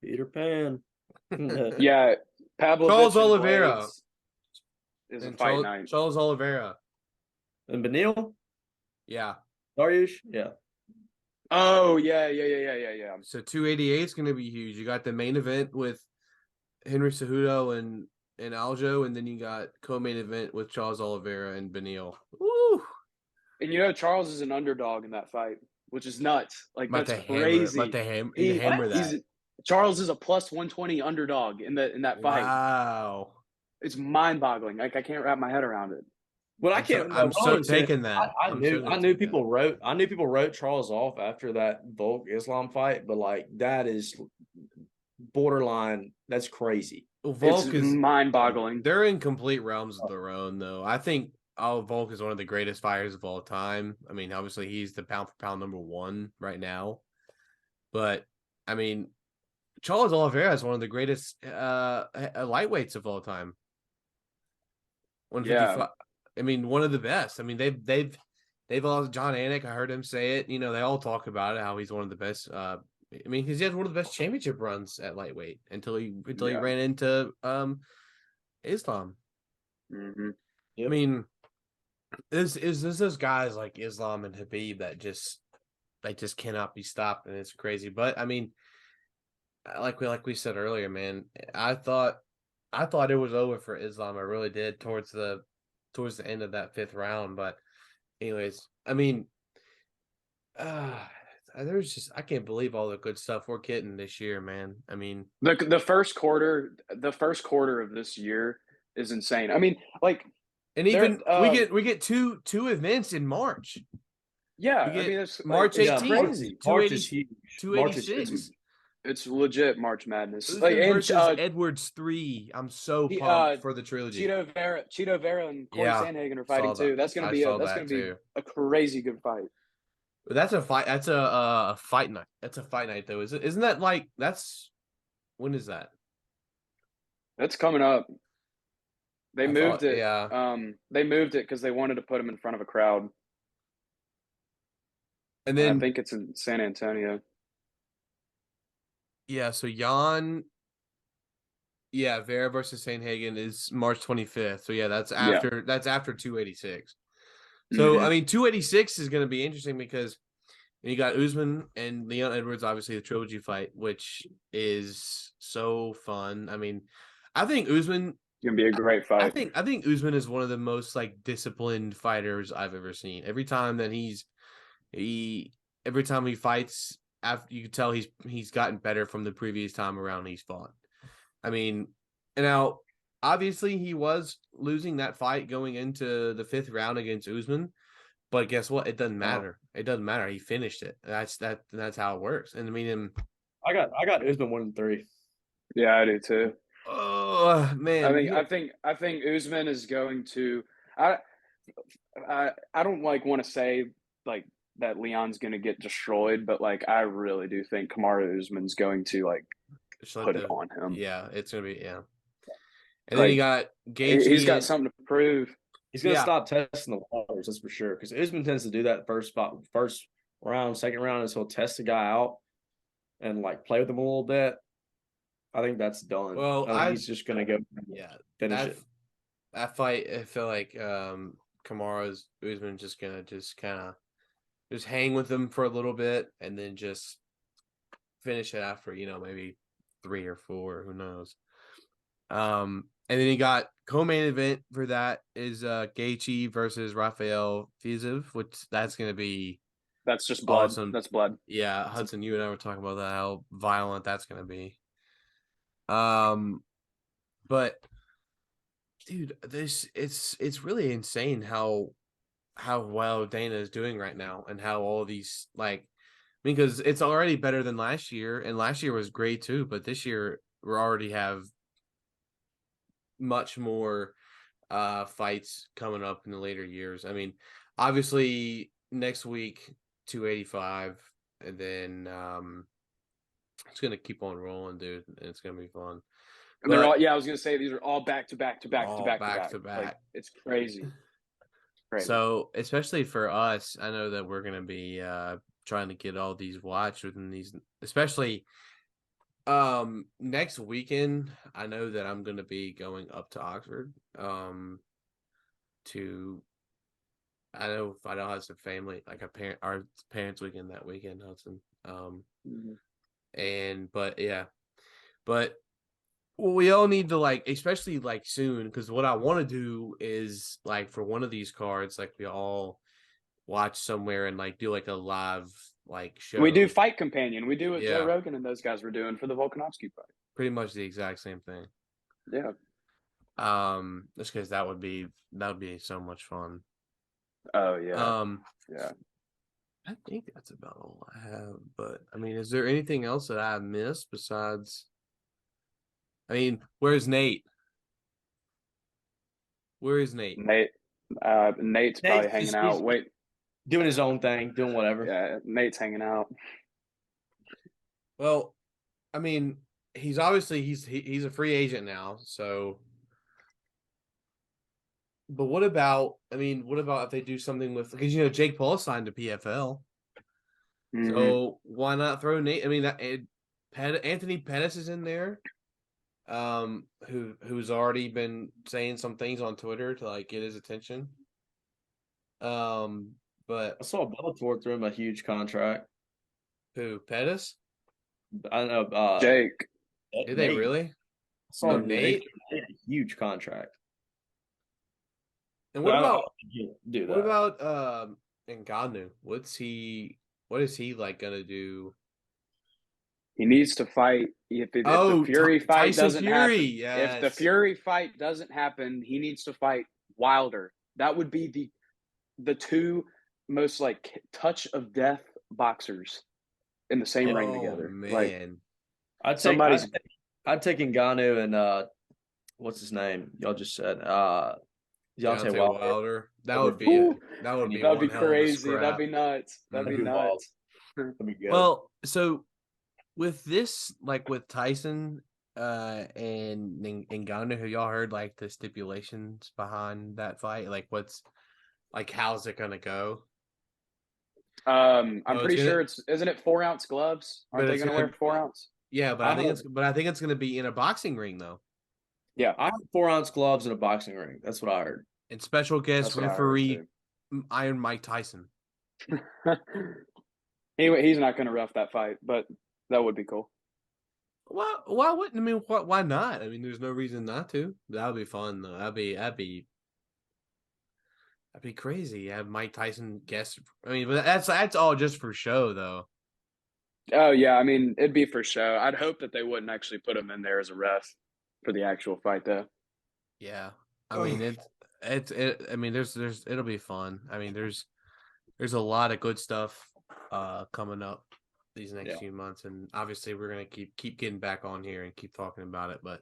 Peter Pan. Yeah, Charles Pavlovich and Oliveira Blades is a and fight night. Charles Oliveira. And Benil? Yeah. Dariush? Yeah. Oh yeah. So 288 is going to be huge. You got the main event with Henry Cejudo and Aljo, and then you got co-main event with Charles Oliveira and Benil. Woo! And Charles is an underdog in that fight, which is nuts. Like About that's to hammer it. crazy. About to hammer that. Charles is a plus 120 underdog in that fight. Wow. It's mind-boggling. Like I can't wrap my head around it. Well, I I'm can't. I'm what I so understand- taking that. I I'm knew. so I gonna knew take people wrote. I knew people wrote Charles off after that Volk Islam fight, but like that is borderline. That's crazy. that. Volk It's is mind-boggling. they're in complete realms of their own, though. I think Volk is one of the greatest fighters of all time. I mean, obviously he's the pound for pound number one right now. But I mean, Charles Oliveira is one of the greatest lightweights of all time. 155. Yeah. I mean, one of the best. I mean, they've all John Anik. I heard him say it. They all talk about it, how he's one of the best. I mean, because he had one of the best championship runs at lightweight until he ran into Islam. Mm-hmm. I mean, is those guys like Islam and Habib that just cannot be stopped, and it's crazy. But I mean, like we said earlier, man, I thought it was over for Islam. I really did towards the end of that fifth round. But anyways, I mean, there's just I can't believe all the good stuff we're getting this year, man. I mean, the first quarter of this year is insane. I mean, like, and even we get two events in March. Yeah, I mean, it's March like, 18th, crazy. March is huge. 286. It's legit March Madness. Usman versus Edwards 3. I'm so pumped for the trilogy. Cheeto Vera and Corey Sandhagen are fighting too. That's gonna be a crazy good fight. But that's a fight. That's a fight night. That's a fight night though. Isn't that like that's when is that? That's coming up. They moved it. Yeah. They moved it because they wanted to put him in front of a crowd. And then I think it's in San Antonio. Yeah, so Vera versus Sandhagen is March 25th. So yeah, that's after 286. So I mean 286 is going to be interesting because you got Usman and Leon Edwards, obviously the trilogy fight, which is so fun. I mean, I think Usman gonna be a great fight. I think Usman is one of the most like disciplined fighters I've ever seen. Every time that every time he fights, you can tell he's gotten better from the previous time around he's fought. I mean, and now obviously he was losing that fight going into the fifth round against Usman, but guess what? It doesn't matter. It doesn't matter. He finished it. That's how it works. And I mean, I got Usman 1-3. Yeah, I do too. Oh man, I think Usman is going to. I don't want to say like that Leon's going to get destroyed, but like I really do think Kamaru Usman's going to like put it on him. Yeah, it's gonna be And then you got Gaethje. He's got something to prove. He's gonna stop testing the waters, that's for sure. Because Usman tends to do that first round, second round, is he'll test the guy out and like play with him a little bit. I think that's done. Well, he's just gonna go finish it. That fight, I feel like Usman just gonna kind of hang with him for a little bit and then just finish it after, maybe 3 or 4, who knows. And then you got co-main event for that is Gaethje versus Rafael Fiziev, which that's gonna be That's just blood. awesome. That's blood. Yeah, Hudson, you and I were talking about that, how violent that's gonna be. But dude, it's really insane how well Dana is doing right now, and how all these because it's already better than last year, and last year was great too, but this year we already have much more fights coming up in the later years. I mean, obviously next week 285, and then it's gonna keep on rolling, dude, and it's gonna be fun. And they're all, I was gonna say these are all back to back to back to all back to back back. to back. Like, it's crazy. Crazy. So especially for us, I know that we're gonna be trying to get all these watched within these, especially next weekend. I know that I'm gonna be going up to Oxford to, I know if I don't have some family, like our parents weekend that weekend, Hudson. But we all need to especially soon, because what I want to do is for one of these cards, we all watch somewhere and do a live show. We do Fight Companion. We do what Joe Yeah. Rogan and those guys were doing for the Volkanovski fight. Pretty much the exact same thing. Yeah. Just because that would be so much fun. Oh yeah. Yeah. I think that's about all I have. But I mean, is there anything else that I missed besides? I mean, where's Nate? Where is Nate? Nate's probably hanging out. Wait, doing his own thing, doing whatever. Yeah, Nate's hanging out. Well, I mean, he's obviously he's a free agent now, so. But what about if they do something with, because Jake Paul signed to PFL, so why not throw Nate? I mean, Anthony Pettis is in there, who's already been saying some things on Twitter to get his attention. But I saw Bellator threw him a huge contract. Who, Pettis? I don't know. Jake. Did they really? I saw Nate a huge contract. And what about Ngannou? What is he gonna do? He needs to fight. If the Fury fight Tyson doesn't Fury, happen, yes. If the Fury fight doesn't happen, he needs to fight Wilder. That would be the two most touch of death boxers in the same ring together. Man, I'd take Ngannou and what's his name? Y'all just said Deontay Wilder. That would be crazy. That'd be nuts. That'd be nuts. That'd be good. Well, so with this, with Tyson and Ngannou, have y'all heard the stipulations behind that fight? How's it gonna go? I'm pretty sure isn't it 4-ounce gloves? Aren't they gonna wear 4-ounce? Yeah, but I think it's gonna be in a boxing ring though. Yeah, I have 4-ounce gloves in a boxing ring. That's what I heard. And special guest referee Iron Mike Tyson. He's not going to rough that fight, but that would be cool. Why wouldn't? I mean, why not? I mean, there's no reason not to. That would be fun though. That'd be crazy. Have Mike Tyson guest. I mean, but that's all just for show though. Oh yeah, I mean, it'd be for show. I'd hope that they wouldn't actually put him in there as a ref for the actual fight though. Yeah, I mean I mean, it'll be fun. I mean, there's a lot of good stuff coming up these next few months, and obviously we're gonna keep getting back on here and keep talking about it. But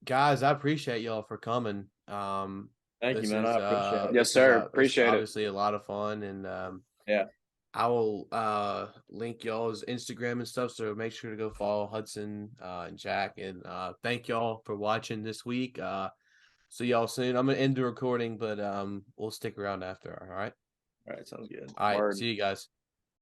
guys, I appreciate y'all for coming. Thank you, man. I appreciate it. Yes, sir. Appreciate it. Obviously, a lot of fun, and I will link y'all's Instagram and stuff, so make sure to go follow Hudson and Jack. And thank y'all for watching this week. See y'all soon. I'm gonna end the recording, but we'll stick around after. All right. All right. Sounds good. All right. See you guys.